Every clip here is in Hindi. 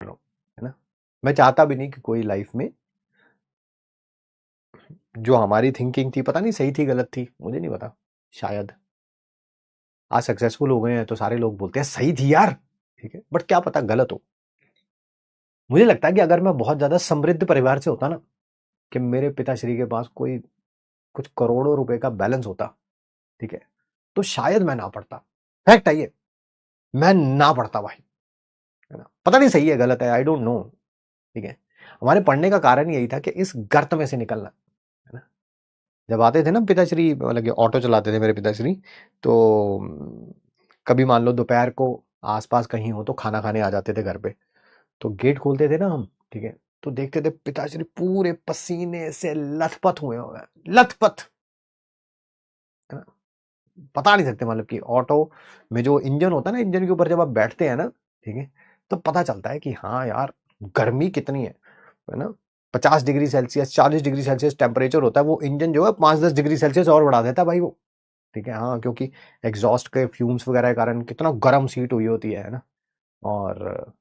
रहा हूँ, है ना। मैं चाहता भी नहीं कि कोई लाइफ में जो हमारी थिंकिंग थी, पता नहीं सही थी गलत थी, मुझे नहीं पता, शायद आज सक्सेसफुल हो गए हैं तो सारे लोग बोलते हैं सही थी यार, ठीक है, बट क्या पता गलत हो। मुझे लगता है कि अगर मैं बहुत ज्यादा समृद्ध परिवार से होता ना, कि मेरे पिताश्री के पास कोई कुछ करोड़ों रुपए का बैलेंस होता, ठीक है, तो शायद मैं ना पढ़ता। फैक्ट है ये, मैं ना पढ़ता भाई, है ना। पता नहीं सही है गलत है, आई डोंट नो, ठीक है। हमारे पढ़ने का कारण यही था कि इस गर्त में से निकलना, है ना। जब आते थे ना पिताश्री, मतलब कि ऑटो चलाते थे मेरे पिताश्री, तो कभी मान लो दोपहर को आसपास कहीं हो तो खाना खाने आ जाते थे घर पे, तो गेट खोलते थे ना हम, ठीक है, तो देखते थे पिताश्री पूरे पसीने से लथपथ हुए हुए हैं, लथपथ, है ना। बता नहीं सकते, मतलब कि ऑटो में जो इंजन होता है ना, इंजन के ऊपर जब आप बैठते हैं ना, ठीक है, तो पता चलता है कि हाँ यार गर्मी कितनी है ना। 50 degree Celsius 40 degree Celsius temperature होता है, वो इंजन जो है 5-10 डिग्री सेल्सियस और बढ़ा देता है भाई वो, ठीक है। हाँ, क्योंकि एग्जॉस्ट के फ्यूम्स वगैरह के कारण कितना गर्म सीट हुई होती है ना। और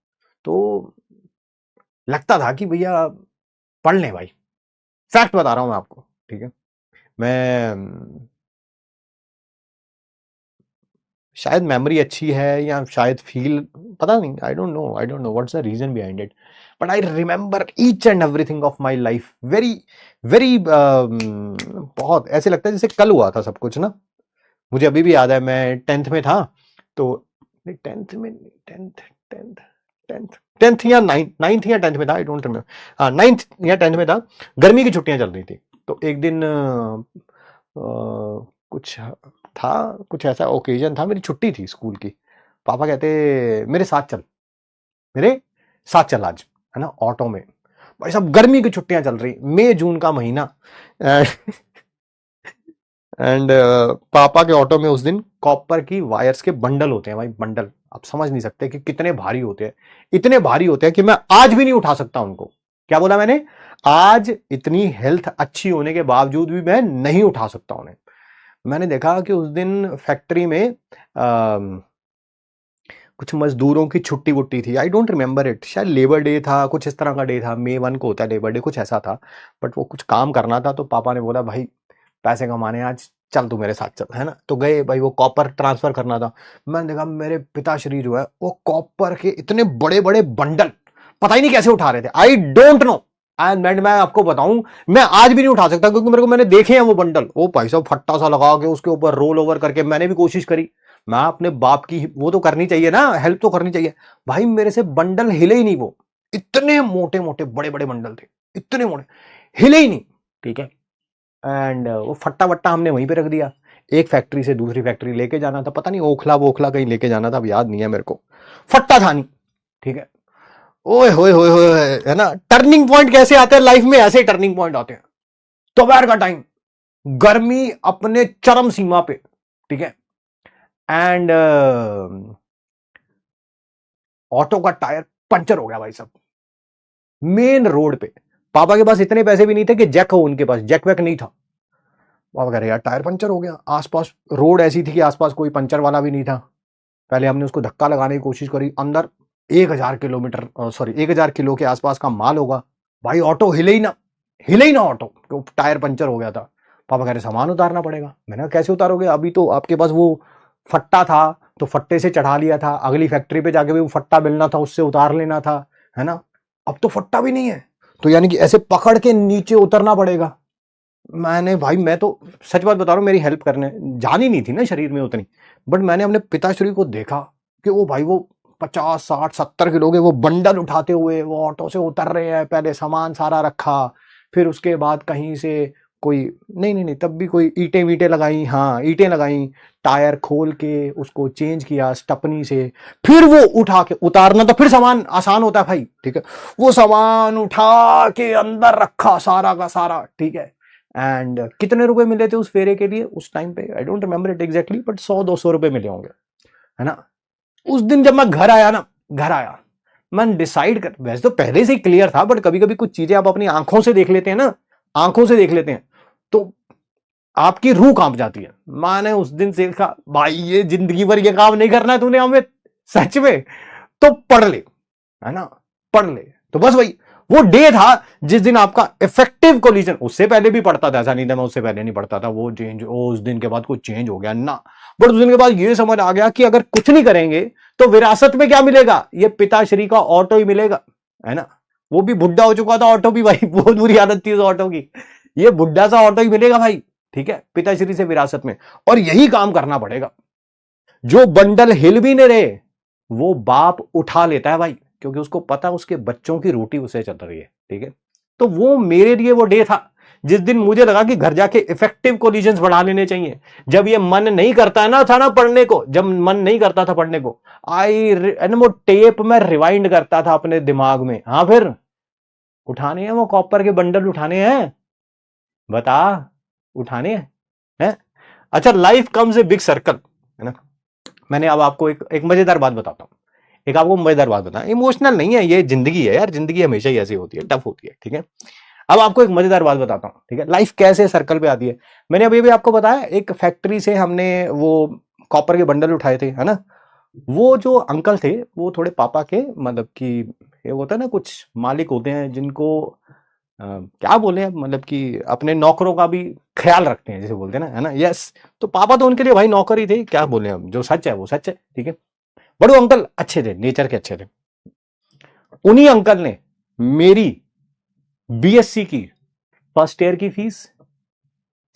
तो लगता था कि भैया पढ़ लें भाई, फैक्ट बता रहा हूँ मैं आपको, ठीक है। मैं शायद मेमोरी अच्छी है या शायद फील, पता नहीं, I don't know what's the reason behind it, but I remember each and everything of my life very very, बहुत ऐसे लगता है जैसे कल हुआ था सब कुछ ना। मुझे अभी भी याद है, मैं 10th में था, तो 10th में, 10th 10th 10th 10th या 9th या 10th में था, आई डोंट रिमेम्बर, हाँ 9th या 10th में था। गर्मी की छुट्टियां चल रही थी, तो एक दिन कुछ था, कुछ ऐसा ओकेजन था, मेरी छुट्टी थी स्कूल की। पापा कहते मेरे साथ चल, मेरे साथ चल आज, है ना, ऑटो में। भाई साहब गर्मी की छुट्टियां चल रही, मई जून का महीना, एंड पापा के ऑटो में उस दिन कॉपर की वायर्स के बंडल होते हैं भाई, बंडल, आप समझ नहीं सकते कि कितने भारी होते हैं। इतने भारी होते हैं कि मैं आज भी नहीं उठा सकता उनको। क्या बोला मैंने? आज इतनी हेल्थ अच्छी होने के बावजूद भी मैं नहीं उठा सकता उन्हें। मैंने देखा कि उस दिन फैक्ट्री में कुछ मजदूरों की छुट्टी वुट्टी थी, आई डोंट रिमेंबर इट, शायद लेबर डे था, कुछ इस तरह का डे था, मई 1 को होता है लेबर डे, कुछ ऐसा था। बट वो कुछ काम करना था, तो पापा ने बोला भाई पैसे कमाने आज, चल तू मेरे साथ चल, है ना। तो गए भाई, वो कॉपर ट्रांसफर करना था। मैंने देखा मेरे पिताश्री जो है वो कॉपर के इतने बड़े बड़े बंडल पता ही नहीं कैसे उठा रहे थे, आई डोंट नो। एंड मैं आपको बताऊं, मैं आज भी नहीं उठा सकता, क्योंकि मेरे को, मैंने देखे हैं वो बंडल, ओ भाई साहब फट्टा सा लगा के उसके ऊपर रोल ओवर करके, मैंने भी कोशिश करी। मैं अपने बाप की वो तो करनी चाहिए ना, हेल्प तो करनी चाहिए। भाई मेरे से बंडल हिले ही नहीं, वो इतने मोटे मोटे बड़े बड़े बंडल थे, इतने मोटे, हिले ही नहीं, ठीक है। एंड वो फट्टा वट्टा हमने वहीं पे रख दिया। एक फैक्ट्री से दूसरी फैक्ट्री लेके जाना था, पता नहीं ओखला वोखला कहीं लेके जाना था, अब याद नहीं है मेरे को। फट्टा था नहीं, ठीक है। ओए होए होए होए, है ना। टर्निंग पॉइंट कैसे आते हैं लाइफ में? ऐसे टर्निंग पॉइंट आते हैं। दोपहर का टाइम, गर्मी अपने चरम सीमा पे, ठीक है। एंड ऑटो का टायर पंचर हो गया भाई साहब, मेन रोड पे। पापा के पास इतने पैसे भी नहीं थे कि जैक हो, उनके पास जैक वैक नहीं था। पापा कह रहे यार टायर पंचर हो गया, आसपास रोड ऐसी थी कि आसपास कोई पंचर वाला भी नहीं था। पहले हमने उसको धक्का लगाने की कोशिश करी, अंदर 1000 किलोमीटर, सॉरी 1000 किलो के आसपास का माल होगा। भाई ऑटो हिले ही ना, हिले ही ना ऑटो, टायर पंचर हो गया था। पापा कह रहे सामान उतारना पड़ेगा। मैंने कहा कैसे उतारोगे, अभी तो आपके पास वो फट्टा था, तो फट्टे से चढ़ा लिया था, अगली फैक्ट्री पे जाके भी वो फट्टा मिलना था, उससे उतार लेना था, है ना। अब तो फट्टा भी नहीं है, तो यानी कि ऐसे पकड़ के नीचे उतरना पड़ेगा। मैंने भाई, मैं तो सच बात बता रहा हूँ, मेरी हेल्प करने जान ही नहीं थी ना शरीर में उतनी। बट मैंने अपने पिताश्री को देखा कि वो भाई वो 50 60 70 किलो के वो बंडल उठाते हुए वो ऑटो से उतर रहे हैं। पहले सामान सारा रखा, फिर उसके बाद कहीं से कोई, नहीं नहीं नहीं, तब भी कोई ईंटें वीटें लगाई, हाँ ईंटें लगाई, टायर खोल के उसको चेंज किया स्टपनी से, फिर वो उठा के उतारना, तो फिर सामान आसान होता है भाई, ठीक है। वो सामान उठा के अंदर रखा सारा का सारा, ठीक है। एंड कितने रुपए मिले थे उस फेरे के लिए उस टाइम पे, I don't remember it exactly, but 100-200 रुपए मिले होंगे, है ना। उस दिन जब मैं घर आया ना, घर आया, मैं डिसाइड कर, वैसे तो पहले से ही क्लियर था, बट कभी कभी कुछ चीजें आप अपनी आंखों से देख लेते हैं ना, आंखों से देख लेते हैं, तो आपकी रूह कांप जाती है। मैंने उस दिन से कहा भाई ये जिंदगी भर ये काम नहीं करना है तूने हमें, सच में, तो पढ़ ले, है ना। पढ़ ले। तो बस भाई वो डे था जिस दिन आपका इफेक्टिव कोलिजन, उससे पहले भी पढ़ता था, ऐसा नहीं था मैं उससे पहले नहीं पढ़ता था, वो चेंज उस दिन के बाद कुछ चेंज हो गया ना। बट उस दिन के बाद ये समझ आ गया कि अगर कुछ नहीं करेंगे तो विरासत में क्या मिलेगा, ये पिताश्री का ऑटो ही मिलेगा, है ना। वो भी बुढ़ा हो चुका था ऑटो भी भाई, बहुत बुरी आदत थी उस ऑटो की, ये बुढ़ा सा ऑटो ही मिलेगा भाई, ठीक है, पिताश्री से विरासत में। और यही काम करना पड़ेगा। जो बंडल हिल भी नहीं रहे वो बाप उठा लेता है भाई, क्योंकि उसको पता उसके बच्चों की रोटी उसे चल रही है, ठीक है। तो वो मेरे लिए वो डे था जिस दिन मुझे लगा कि घर जाके इफेक्टिव कोलिजन्स बढ़ा लेने चाहिए। जब ये मन नहीं करता है ना था ना पढ़ने को, जब मन नहीं करता था पढ़ने को, वो टेप में रिवाइंड करता था अपने दिमाग में, हाँ फिर उठाने हैं वो कॉपर के बंडल, उठाने हैं, बता, उठाने हैं। अच्छा, life comes a big circle, है ना। मैंने अब आपको एक मजेदार बात बताता हूं, एक आपको मजेदार बात बताना, इमोशनल नहीं है, ये जिंदगी है यार, जिंदगी हमेशा ही ऐसी होती है, टफ होती है, ठीक है। अब आपको एक मजेदार बात बताता हूं, ठीक है, लाइफ कैसे सर्कल पे आती है। मैंने अभी भी आपको बताया, एक फैक्ट्री से हमने वो कॉपर के बंडल उठाए थे, है ना। वो जो अंकल थे वो थोड़े पापा के, मतलब कि ये होता है ना, कुछ मालिक होते हैं जिनको क्या बोले, मतलब कि अपने नौकरों का भी ख्याल रखते हैं, जैसे बोलते हैं ना, है ना। यस, तो पापा तो उनके लिए भाई नौकर ही थे, क्या बोले हम, जो सच है वो सच है, ठीक है। बड़े अंकल अच्छे थे, नेचर के अच्छे थे। उन्हीं अंकल ने मेरी बीएससी की फर्स्ट ईयर की फीस,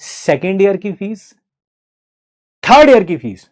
सेकेंड ईयर की फीस, थर्ड ईयर की फीस,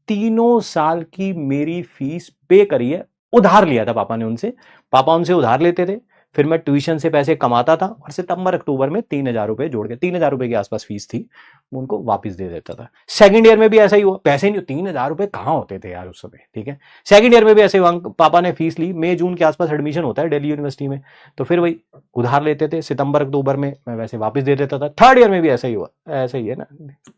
तीनों साल की मेरी फीस पे करी है। उधार लिया था पापा ने उनसे, पापा उनसे उधार लेते थे, फिर मैं ट्यूशन से पैसे कमाता था और सितंबर अक्टूबर में 3,000 रुपए जोड़ के, 3,000 रुपए के आसपास फीस थी, उनको वापस दे देता था। सेकंड ईयर में भी ऐसा ही हुआ, पैसे नहीं, 3,000 रुपए कहां होते थे यार उस समय, ठीक है। सेकंड ईयर में भी ऐसे हुआ, पापा ने फीस ली, मई जून के आसपास एडमिशन होता है दिल्ली यूनिवर्सिटी में, तो फिर वही उधार लेते थे, सितंबर अक्टूबर में मैं वैसे वापस दे देता था। थर्ड ईयर में भी ऐसा ही हुआ, ऐसा ही है ना,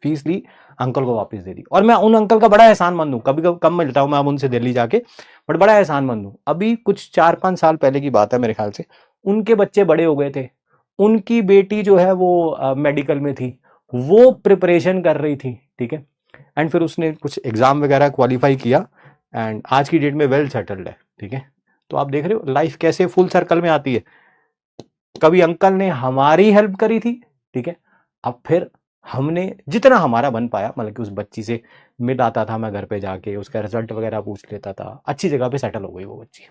फीस ली, अंकल को वापस दे दी। और मैं उन अंकल का बड़ा एहसानमंद हूं, कभी कभी कम मिलता हूं मैं अब उनसे दिल्ली जाके, बट बड़ा एहसानमंद हूं। अभी कुछ 4-5 साल पहले की बात है मेरे ख्याल से, उनके बच्चे बड़े हो गए थे, उनकी बेटी जो है वो मेडिकल में थी, वो प्रिपरेशन कर रही थी, ठीक है। एंड फिर उसने कुछ एग्जाम वगैरह क्वालिफाई किया एंड आज की डेट में वेल सेटल्ड है, ठीक है। तो आप देख रहे हो लाइफ कैसे फुल सर्कल में आती है। कभी अंकल ने हमारी हेल्प करी थी, ठीक है, अब फिर हमने जितना हमारा बन पाया, मतलब कि उस बच्ची से मिल आता था मैं घर पे जाके, उसका रिजल्ट वगैरह पूछ लेता था, अच्छी जगह पे सेटल हो गई वो बच्ची।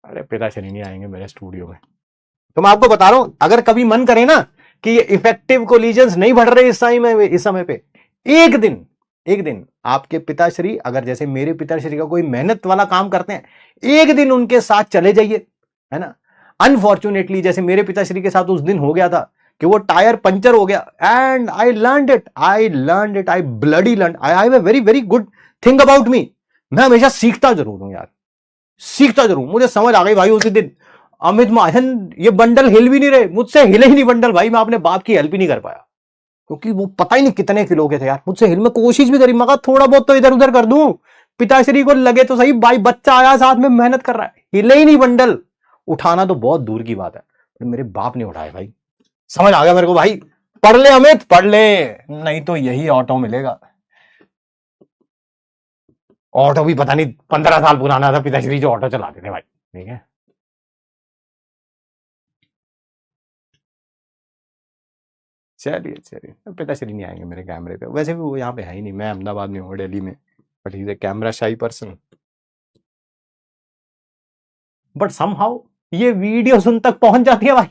अरे पिताश्री नहीं आएंगे मेरे स्टूडियो में, तो मैं आपको बता रहा हूं, अगर कभी मन करे ना कि ये इफेक्टिव कोलिजन्स नहीं बढ़ रहे इस समय पे, एक दिन आपके पिताश्री, अगर जैसे मेरे पिताश्री का कोई मेहनत वाला काम करते हैं, एक दिन उनके साथ चले जाइए, है ना। अनफॉर्चुनेटली जैसे मेरे पिताश्री के साथ उस दिन हो गया था कि वो टायर पंचर हो गया, and I learned it, I bloody learn, I have a very very good thing about me, मैं हमेशा सीखता जरूर हूं यार, सीखता जरूर। मुझे समझ आ गई भाई उसी दिन, अमित महाजन ये बंडल हिल भी नहीं रहे, मुझसे हिले ही नहीं बंडल भाई, मैं अपने बाप की हेल्प ही नहीं कर पाया, क्योंकि वो पता ही नहीं कितने किलो के थे यार, मुझसे हिल में कोशिश भी करी, मगर थोड़ा बहुत तो इधर उधर कर दूं, पिताश्री को लगे तो सही, भाई बच्चा आया साथ में मेहनत कर रहा है, हिले ही नहीं बंडल, उठाना तो बहुत दूर की बात है, मेरे बाप ने उठाया भाई। समझ आ गया मेरे को भाई, पढ़ ले अमित पढ़ ले, नहीं तो यही ऑटो मिलेगा। ऑटो भी पता नहीं 15 साल पुराना था, पिताश्री जो ऑटो चलाते थे भाई, ठीक है। चलिए चलिए, पिताश्री नहीं आएंगे मेरे कैमरे पे, वैसे भी वो यहाँ पे है ही नहीं, मैं अहमदाबाद में हूँ, दिल्ली में, बट इज ए कैमरा शाई पर्सन। बट समहाउ ये वीडियो उन तक पहुंच जाती है भाई।